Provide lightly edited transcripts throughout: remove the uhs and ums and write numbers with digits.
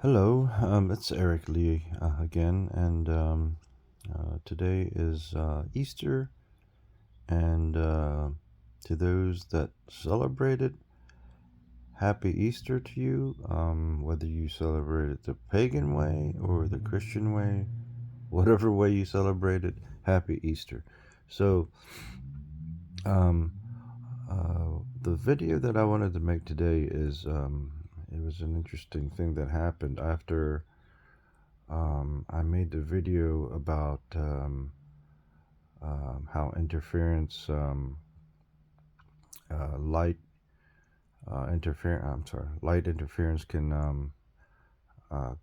Hello, it's Eric Lee again, and today is Easter, and to those that celebrate it, happy Easter to you, whether you celebrate it the pagan way or the Christian way, whatever way you celebrate it, happy Easter. So, um, the video that I wanted to make today is it was an interesting thing that happened after I made the video about how interference, light interference. I'm sorry, light interference can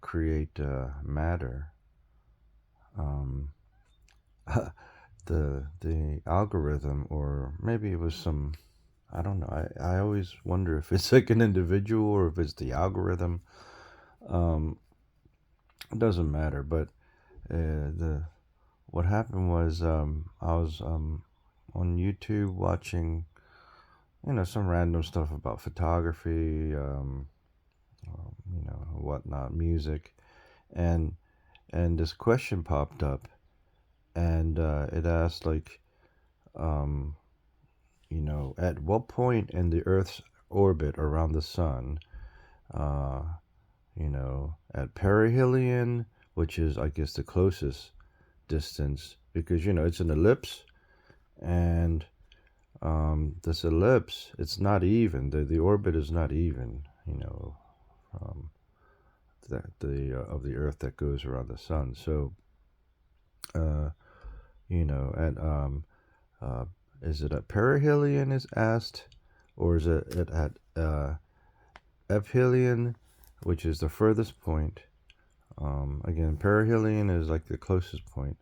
create matter. Um, the algorithm, or maybe it was some. I don't know. I always wonder if it's like an individual or if it's the algorithm. Um, it doesn't matter, but the what happened was I was on YouTube watching, some random stuff about photography, whatnot, music, and this question popped up, and it asked like, um, at what point in the Earth's orbit around the sun, uh, at perihelion, which is I guess the closest distance, because it's an ellipse, and this ellipse, it's not even. The orbit is not even. Um, the of the Earth that goes around the sun. So, uh, at uh, is it at perihelion is asked, or is it at ephelion, which is the furthest point? Again, perihelion is like the closest point,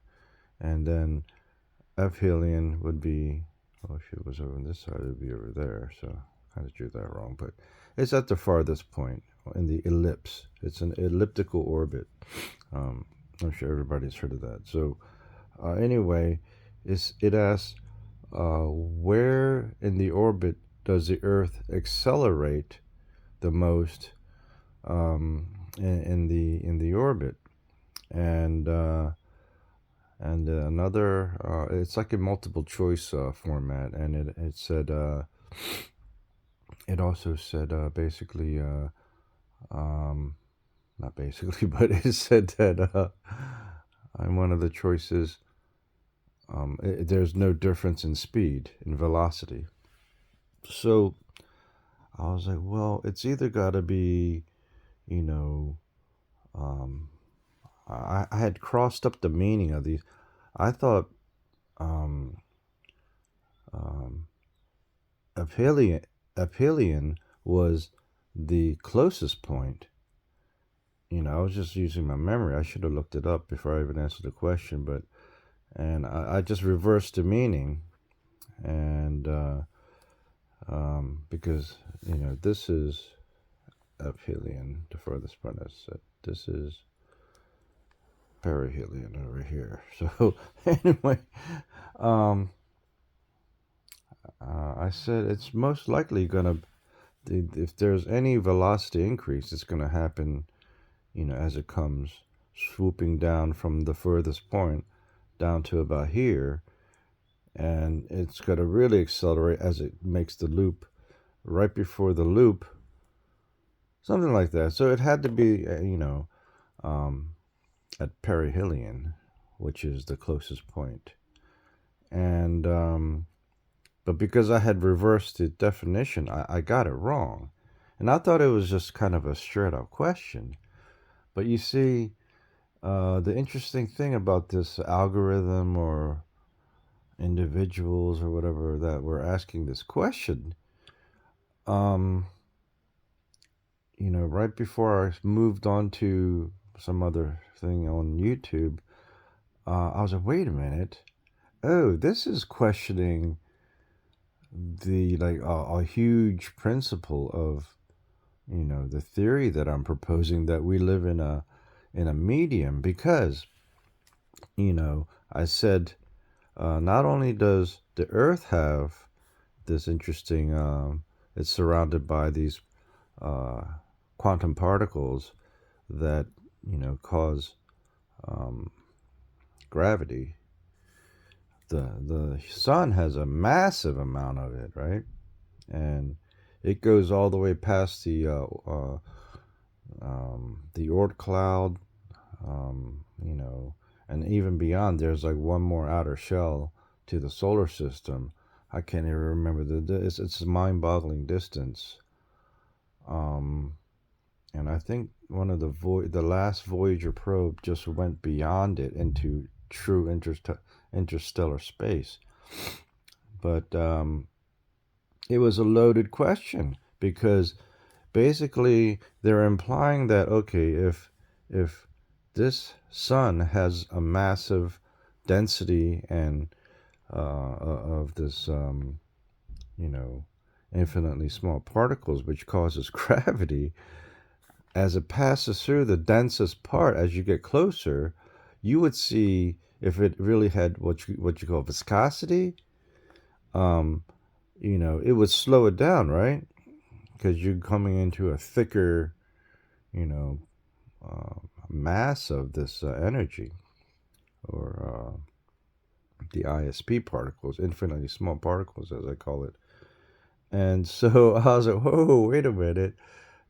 and then ephelion would be. Well, if it was over on this side, it would be over there. So I kind of drew that wrong, but it's at the farthest point in the ellipse. It's an elliptical orbit. I'm sure everybody's heard of that. So anyway, it asks where in the orbit does the Earth accelerate the most in the orbit, and another it's like a multiple choice format, and it said it also said basically um, not basically, but it said that in one of the choices, there's no difference in speed, in velocity. So I was like, well, it's either got to be, you know, um, I had crossed up the meaning of these. I thought um, um, aphelion was the closest point. I was just using my memory. I should have looked it up before I even answered the question, but and I just reversed the meaning, and because this is aphelion, the furthest point I said. This is perihelion over here. So anyway, um, I said it's most likely gonna, if there's any velocity increase, it's gonna happen, as it comes swooping down from the furthest point down to about here, and it's going to really accelerate as it makes the loop right before the loop, something like that. So it had to be, at perihelion, which is the closest point. And, but because I had reversed the definition, I got it wrong. And I thought it was just kind of a straight up question. But you see, the interesting thing about this algorithm or individuals or whatever that were asking this question, um, right before I moved on to some other thing on YouTube, I was like, wait a minute. Oh, this is questioning the like a huge principle of the theory that I'm proposing, that we live in a medium, because I said not only does the Earth have this interesting, it's surrounded by these uh, quantum particles, that, cause gravity. The sun has a massive amount of it, right? And it goes all the way past the Oort cloud, and even beyond. There's like one more outer shell to the solar system. I can't even remember it's a mind-boggling distance. Um, and I think one of the last Voyager probe just went beyond it into true interstellar space. But it was a loaded question because basically they're implying that, okay, if this sun has a massive density and of this you know infinitely small particles, which causes gravity, as it passes through the densest part, as you get closer, you would see if it really had what you call viscosity. um it would slow it down, right? Because you're coming into a thicker, you know mass of this energy, or the ISP particles, infinitely small particles, as I call it. And so I was like, whoa, wait a minute.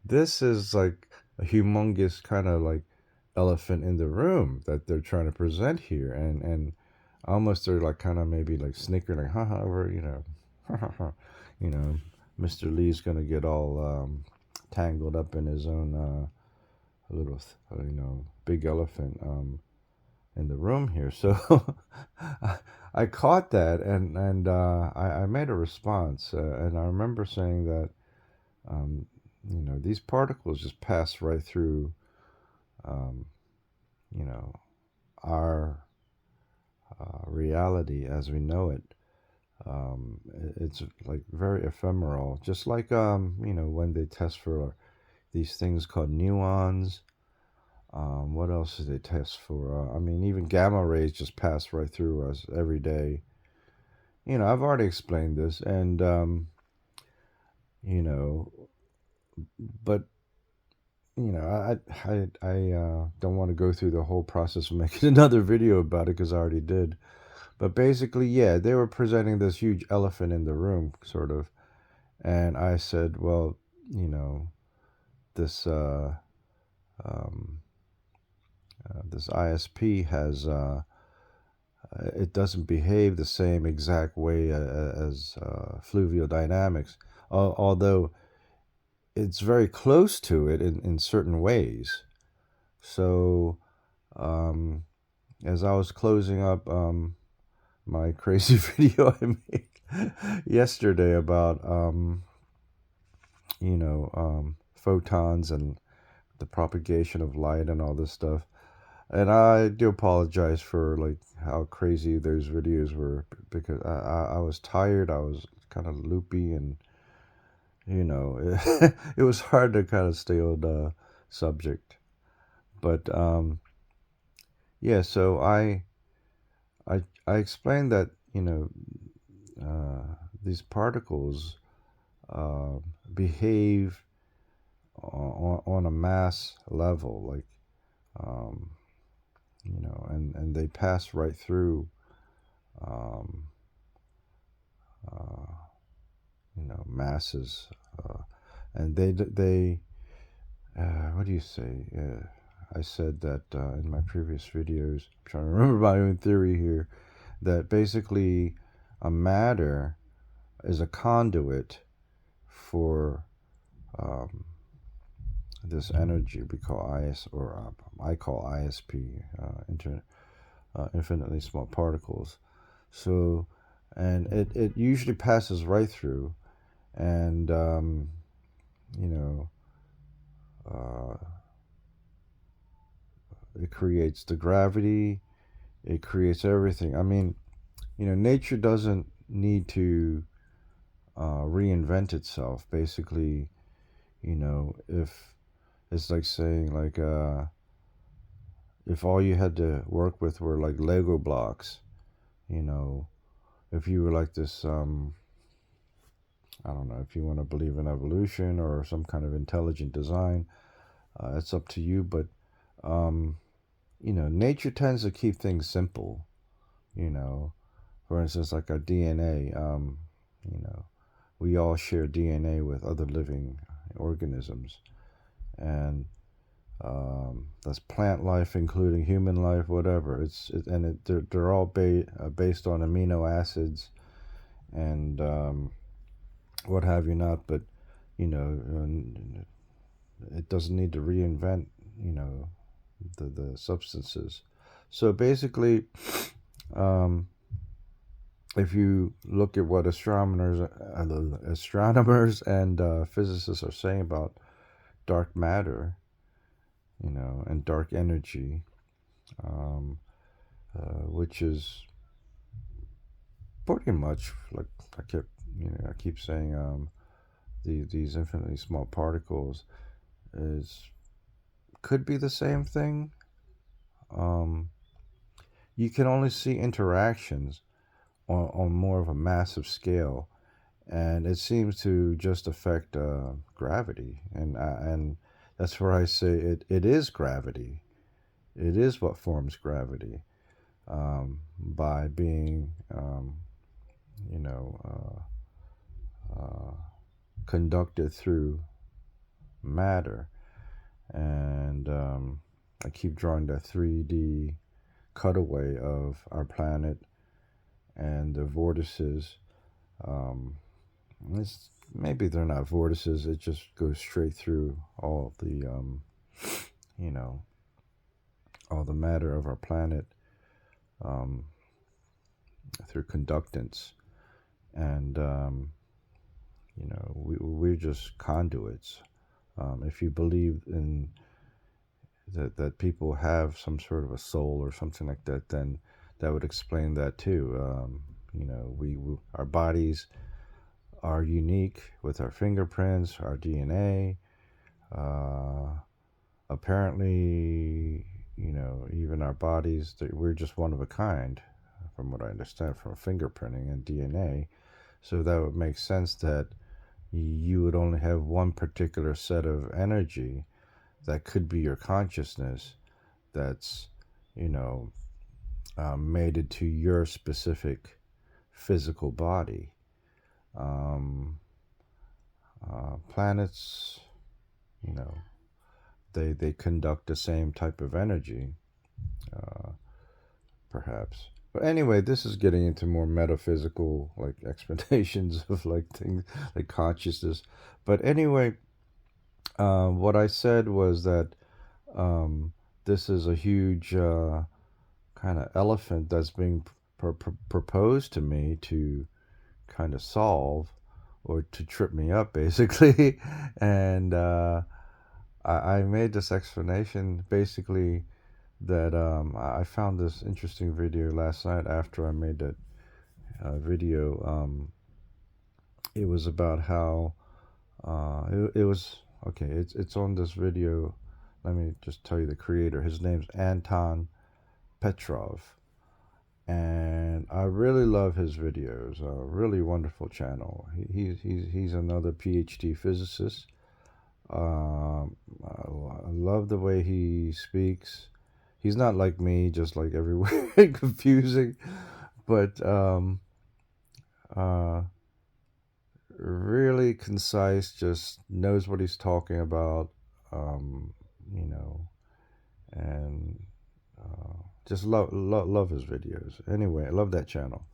This is like a humongous kind of like elephant in the room that they're trying to present here. And almost they're like kind of maybe like snickering, like, haha, you know, Mr. Lee's going to get all tangled up in his own little, big elephant in the room here. So I caught that, and I made a response, and I remember saying that um, these particles just pass right through um, you know our reality as we know it. It's like very ephemeral, just like when they test for these things called muons. What else do they test for? I mean, even gamma rays just pass right through us every day. I've already explained this, and you know, but I don't want to go through the whole process of making another video about it because I already did. But basically, yeah, they were presenting this huge elephant in the room, sort of, and I said, well, this um, this ISP has it doesn't behave the same exact way as fluvial dynamics, although it's very close to it in certain ways. So, um, as I was closing up my crazy video I made yesterday about photons and the propagation of light and all this stuff, and I do apologize for like how crazy those videos were because I was tired. I was kind of loopy, and it was hard to kind of stay on the subject. But yeah, so I explained that these particles uh, behave on a mass level, like um, and they pass right through um, uh, masses, and they what do you say? I said that in my previous videos. I'm trying to remember my own theory here. That basically a matter is a conduit for um, this energy we call IS, or I call ISP, infinitely small particles. So, and it usually passes right through, and you know, uh, it creates the gravity. It creates everything. I mean, nature doesn't need to reinvent itself. Basically, if it's like saying like if all you had to work with were like Lego blocks, you know, if you were like this, I don't know, if you want to believe in evolution or some kind of intelligent design, It's up to you, but um, nature tends to keep things simple. You know, for instance, like our DNA. You know, we all share DNA with other living organisms, and that's plant life, including human life, whatever. They're all based on amino acids and what have you not. But you know, it doesn't need to reinvent, you know, the substances. So basically, um, if you look at what astronomers and physicists are saying about dark matter, and dark energy, um, which is pretty much like I keep saying, these infinitely small particles is could be the same thing. Um, you can only see interactions on more of a massive scale, and it seems to just affect gravity, and that's where I say it is gravity. It is what forms gravity, by being you know conducted through matter, and I keep drawing that 3D cutaway of our planet and the vortices. Um, it's, maybe they're not vortices. It just goes straight through you know, all the matter of our planet, um, through conductance, and we're just conduits. If you believe in that people have some sort of a soul or something like that, then that would explain that too. Our bodies are unique with our fingerprints, our DNA. Apparently, even our bodies, we're just one of a kind, from what I understand from fingerprinting and DNA. So that would make sense that you would only have one particular set of energy that could be your consciousness that's, you know, mated to your specific physical body. Um, Planets, you know, they conduct the same type of energy, uh, perhaps. But anyway, this is getting into more metaphysical like explanations of like things like consciousness. But anyway, what I said was that um, this is a huge kind of elephant that's being proposed to me to kind of solve or to trip me up, basically. And I made this explanation basically that I found this interesting video last night after I made that video. It was about how it was okay. It's on this video. Let me just tell you the creator. His name's Anton Petrov, and I really love his videos. A really wonderful channel. He's another PhD physicist. I love the way he speaks. He's not like me, just like everywhere confusing, but uh, really concise. Just knows what he's talking about. Um, you know, and just love his videos. Anyway, I love that channel.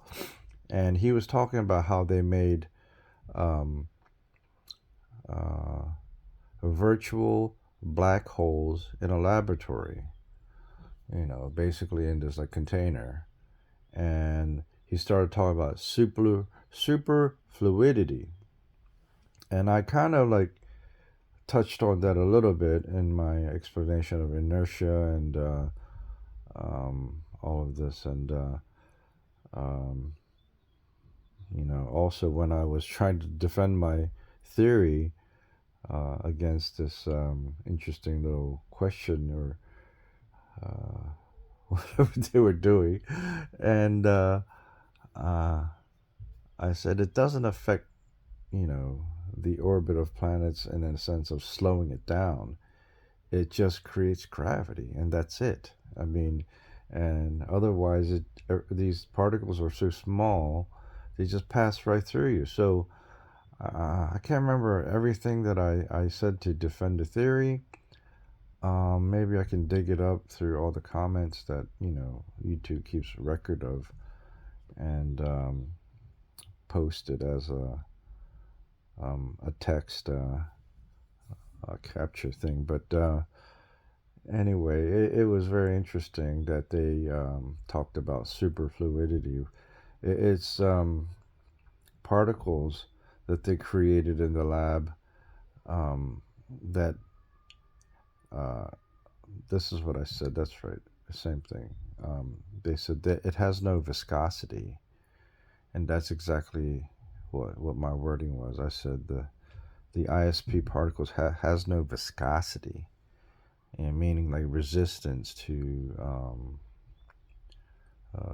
And he was talking about how they made um, uh, virtual black holes in a laboratory. Basically in this like container, and he started talking about super fluidity, and I kind of like touched on that a little bit in my explanation of inertia and all of this, and um, also when I was trying to defend my theory against this interesting little question or whatever they were doing, and uh, I said it doesn't affect, the orbit of planets in a sense of slowing it down. it just creates gravity, and that's it. I mean, and otherwise, these particles are so small, they just pass right through you. So I can't remember everything that I said to defend the theory. Maybe I can dig it up through all the comments that YouTube keeps record of, and post it as a text capture thing. But anyway, it was very interesting that they talked about superfluidity. It's particles that they created in the lab that this is what I said. That's right. The same thing. They said that it has no viscosity, and that's exactly what my wording was. I said the ISP particles has no viscosity, and meaning like resistance to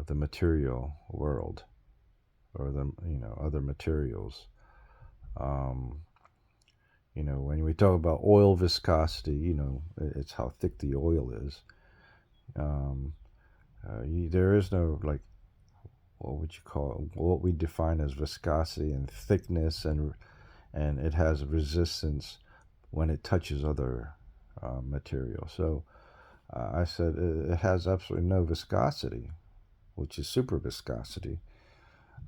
the material world or the other materials. Um, when we talk about oil viscosity, it's how thick the oil is. Um, there is no like what would you call it? What we define as viscosity and thickness, and it has resistance when it touches other material. So I said it has absolutely no viscosity, which is super viscosity,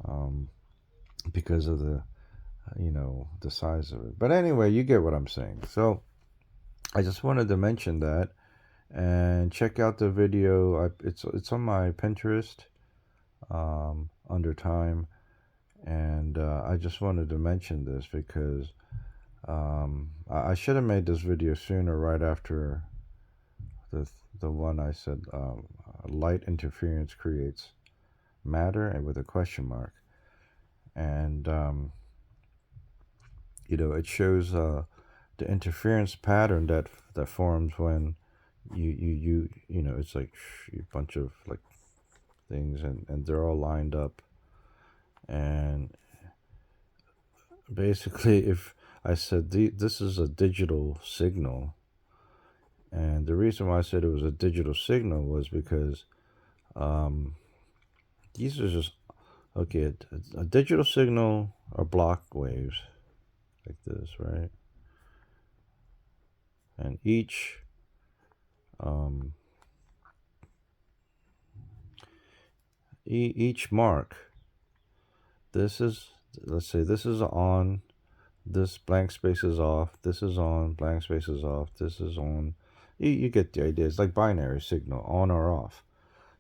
um, because of the size of it. But anyway, you get what I'm saying. So I just wanted to mention that, and check out the video. It's on my Pinterest under time, and I just wanted to mention this because I should have made this video sooner, right after the one I said light interference creates matter, and with a question mark, and it shows the interference pattern that forms when it's like a bunch of like things, and they're all lined up, and basically if I said this is a digital signal, and the reason why I said it was a digital signal was because these are just okay. A digital signal are block waves like this, right? And um, each mark, this is, let's say this is on, this blank space is off, this is on, blank space is off, this is on. You get the idea. It's like binary signal, on or off.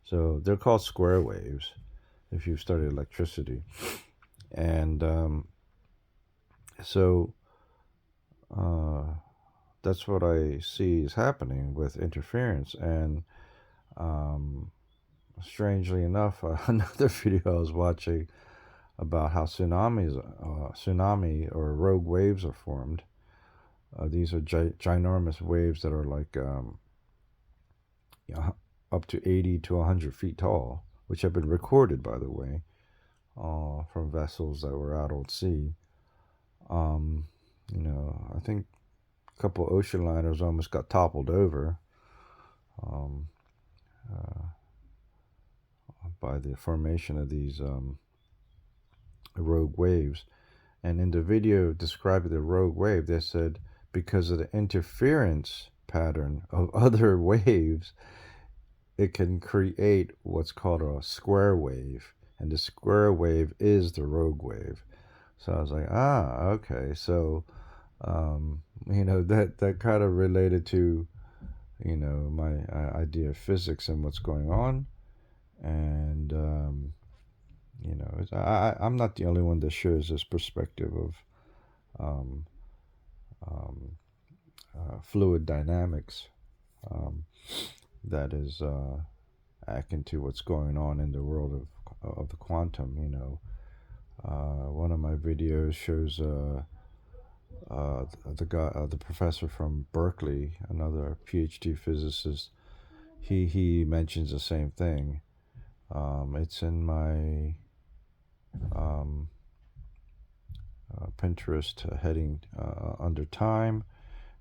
So they're called square waves if you've studied electricity. And so that's what I see is happening with interference. And strangely enough, another video I was watching about how tsunami or rogue waves are formed. These are ginormous waves that are like up to 80 to 100 feet tall, which have been recorded, by the way, from vessels that were out on sea. I think a couple ocean liners almost got toppled over by the formation of these rogue waves. And in the video describing the rogue wave, they said because of the interference pattern of other waves, it can create what's called a square wave. And the square wave is the rogue wave. So I was like, okay. So, that kind of related to, my idea of physics and what's going on. And, I'm not the only one that shares this perspective of um, um, fluid dynamics that is akin to what's going on in the world of the quantum. One of my videos shows the professor from Berkeley, another PhD physicist. He mentions the same thing. It's in my Pinterest heading under time.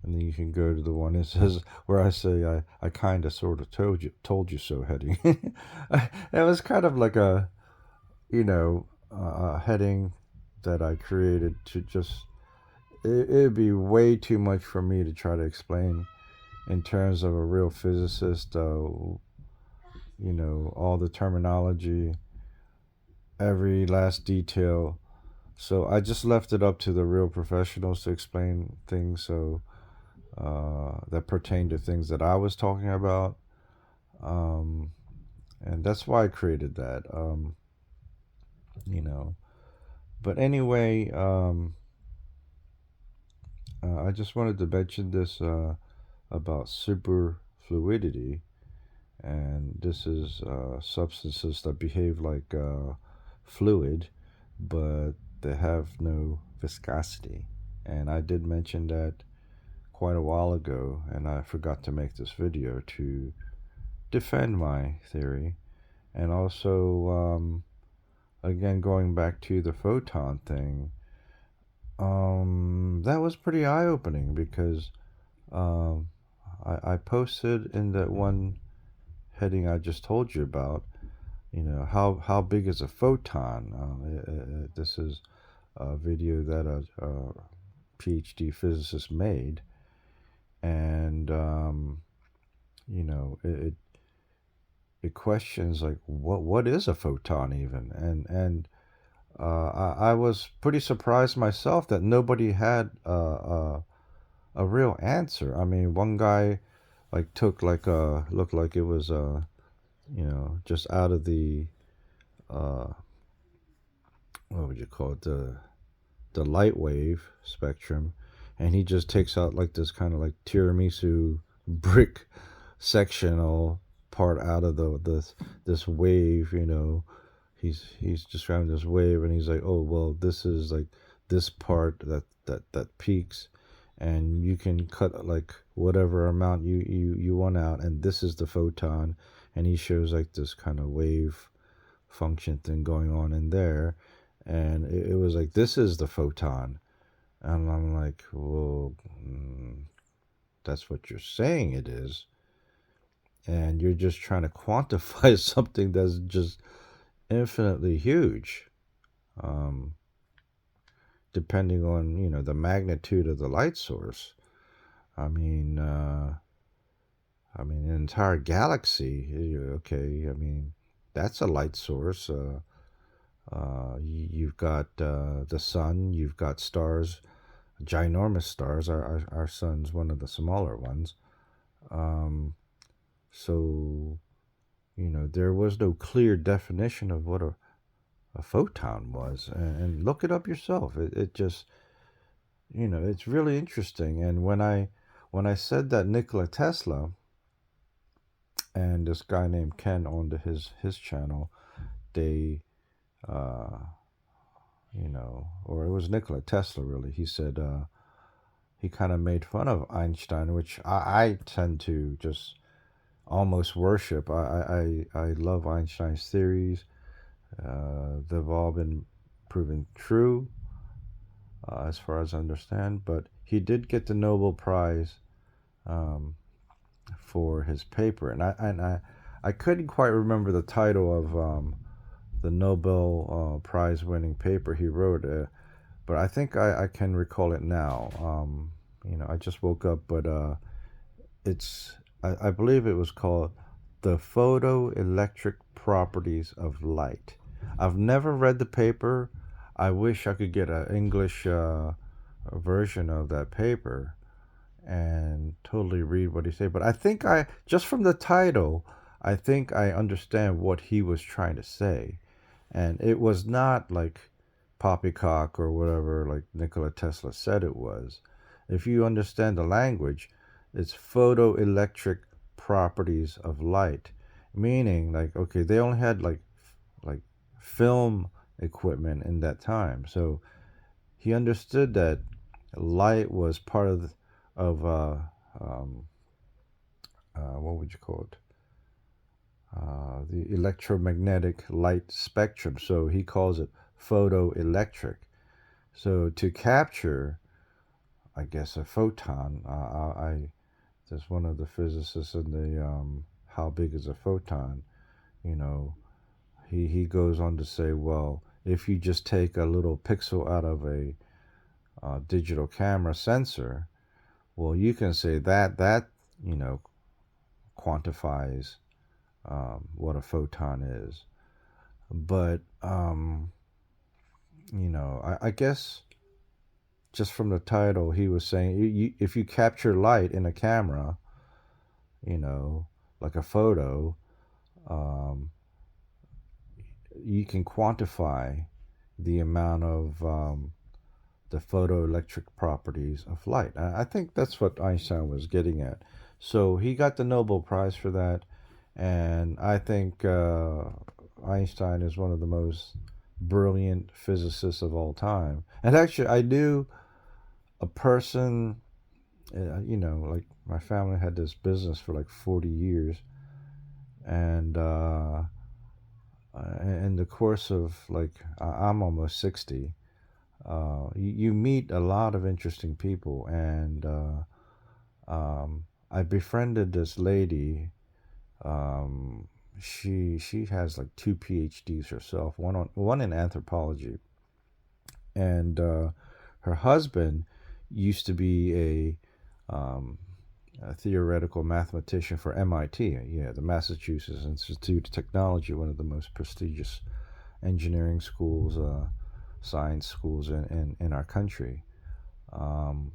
And then you can go to the one that says where I say I kind of sort of told you so heading. It was kind of like a a heading that I created to just it'd be way too much for me to try to explain in terms of a real physicist. All the terminology, every last detail. So I just left it up to the real professionals to explain things. So that pertain to things that I was talking about. Um, and that's why I created that. You know, but anyway, I just wanted to mention this about superfluidity, and this is substances that behave like fluid, but they have no viscosity. And I did mention that quite a while ago, and I forgot to make this video to defend my theory. And also, again, going back to the photon thing, that was pretty eye opening because um, I posted in that one heading I just told you about, how big is a photon? This is a video that a PhD physicist made, and it questions like what is a photon even, and I was pretty surprised myself that nobody had a real answer. I mean, one guy like took like a looked like it was just out of the uh, what would you call it, the light wave spectrum, and he just takes out like this kind of like tiramisu brick sectional part out of this wave. He's describing this wave, and he's like, oh well, this is like this part that peaks, and you can cut like whatever amount you want out, and this is the photon. And he shows like this kind of wave function thing going on in there, and it was like this is the photon. And I'm like, well, that's what you're saying it is, and you're just trying to quantify something that's just infinitely huge, um, depending on the magnitude of the light source. I mean, an entire galaxy. Okay, I mean that's a light source. You've got the sun. You've got stars, ginormous stars. Our sun's one of the smaller ones. Um, so there was no clear definition of what a photon was, and look it up yourself. It just it's really interesting. And when I said that Nikola Tesla and this guy named Ken on his channel, they uh, or it was Nikola Tesla really. He said he kind of made fun of Einstein, which I tend to just almost worship. I love Einstein's theories. They've all been proven true, as far as I understand. But he did get the Nobel Prize um, for his paper, and I couldn't quite remember the title of the Nobel Prize winning paper he wrote. But I think I can recall it now. I just woke up, but I believe it was called The Photoelectric Properties of Light. I've never read the paper. I wish I could get an English version of that paper and totally read what he said. But I think just from the title, I think I understand what he was trying to say. And it was not like poppycock or whatever like Nikola Tesla said it was. If you understand the language, it's photoelectric properties of light, meaning like okay, they only had like film equipment in that time, so he understood that light was part of um, what would you call it? The electromagnetic light spectrum. So he calls it photoelectric. So to capture I guess a photon. There's one of the physicists in the how big is a photon? You know, he goes on to say, well, if you just take a little pixel out of a digital camera sensor, well, you can say that you know quantifies what a photon is. But I guess just from the title, he was saying if you capture light in a camera, you know, like a photo, um, you can quantify the amount of the photoelectric properties of light. I think that's what Einstein was getting at. So he got the Nobel Prize for that, and I think Einstein is one of the most brilliant physicists of all time. And actually, I knew a person, like my family had this business for like 40 years, and in the course of like, I'm almost 60. You meet a lot of interesting people, and I befriended this lady. Um, she has like two PhDs herself, one in anthropology, and her husband used to be a theoretical mathematician for MIT, yeah, the Massachusetts Institute of Technology, one of the most prestigious engineering schools, science schools in our country. Um,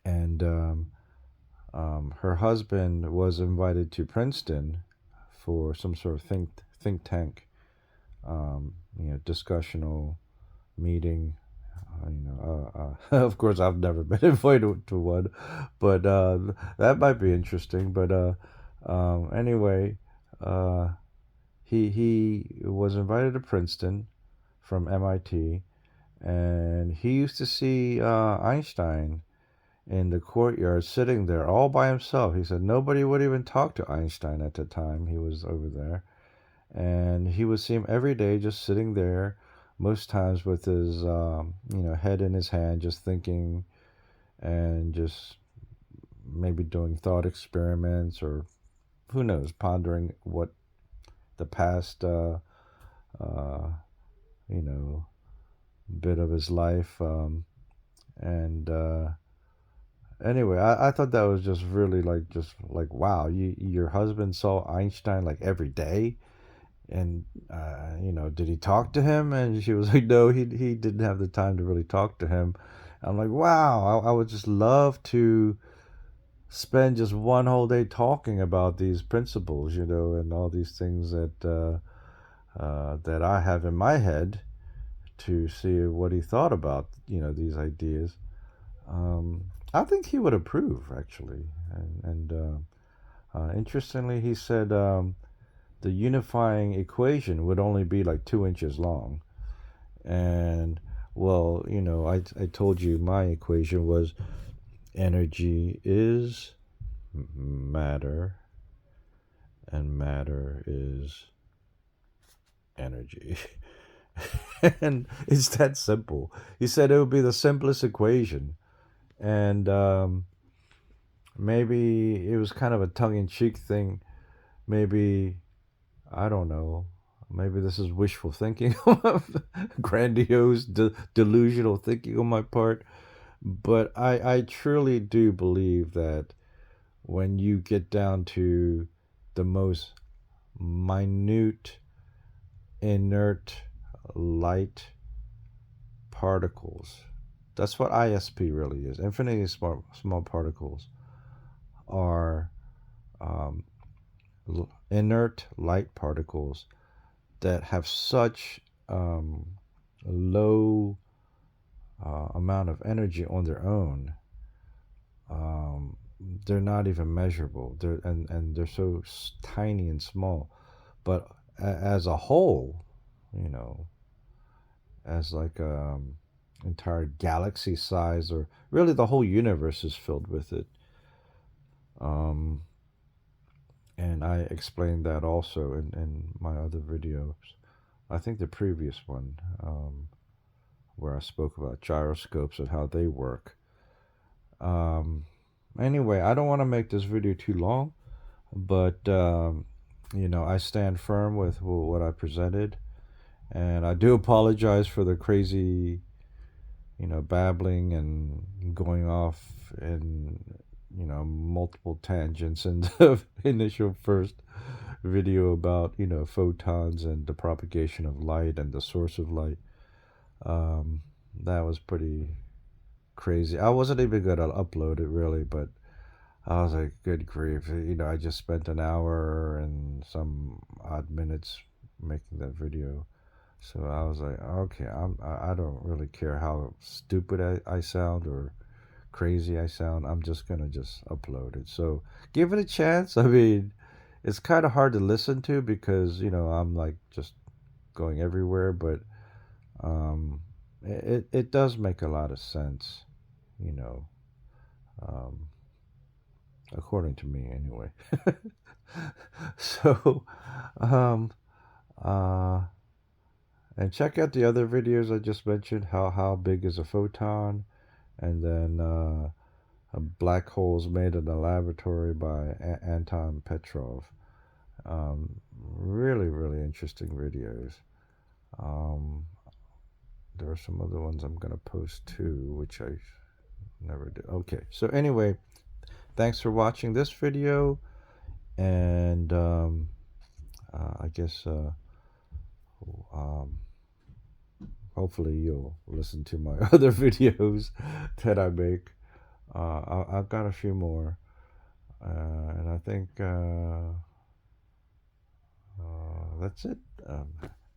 and her husband was invited to Princeton for some sort of think tank, discussional meeting. Of course, I've never been invited to one, but that might be interesting. But anyway, uh, he was invited to Princeton from MIT, and he used to see Einstein in the courtyard sitting there all by himself. He said nobody would even talk to Einstein at the time he was over there. And he would see him every day just sitting there, most times with his head in his hand, just thinking and just maybe doing thought experiments, or who knows, pondering what the past uh, you know bit of his life. And Anyway, I thought that was just really like, just like, wow, your husband saw Einstein like every day. And did he talk to him? And she was like, no, he didn't have the time to really talk to him. I'm like, wow, I would just love to spend just one whole day talking about these principles, and all these things that I have in my head, to see what he thought about these ideas. I think he would approve, actually. And interestingly, he said the unifying equation would only be like 2 inches long. And well, I told you my equation was energy is matter, and matter is energy. And it's that simple. He said it would be the simplest equation. And maybe it was kind of a tongue-in-cheek thing. Maybe, I don't know. Maybe this is wishful thinking, grandiose, delusional thinking on my part. But I truly do believe that when you get down to the most minute, inert light particles, that's what ISP really is. Infinitely small particles are um, inert light particles that have such low amount of energy on their own. Um, they're not even measurable. And they're so tiny and small. But as a whole, you know, as like entire galaxy size, or really the whole universe is filled with it. Um, and I explained that also in my other videos. I think the previous one, where I spoke about gyroscopes and how they work. Um, anyway, I don't want to make this video too long, but I stand firm with what I presented, and I do apologize for the crazy, babbling and going off in, multiple tangents in the initial first video about, photons and the propagation of light and the source of light. Um, that was pretty crazy. I wasn't even gonna upload it really, but I was like, good grief. I just spent an hour and some odd minutes making that video. So I was like, okay, I don't really care how stupid I sound or crazy I sound. I'm just gonna just upload it. So give it a chance. I mean, it's kind of hard to listen to because I'm like just going everywhere, but um, it does make a lot of sense, you know, um, according to me anyway. So, um, uh, and check out the other videos I just mentioned. How big is a photon, and then black holes made in the laboratory by Anton Petrov. Really, really interesting videos. Um, there are some other ones I'm gonna post too, which I never did. Okay, so anyway, thanks for watching this video, and I guess um, hopefully you'll listen to my other videos that I make. I've got a few more, and I think that's it.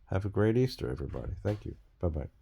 Have a great Easter, everybody. Thank you. Bye bye.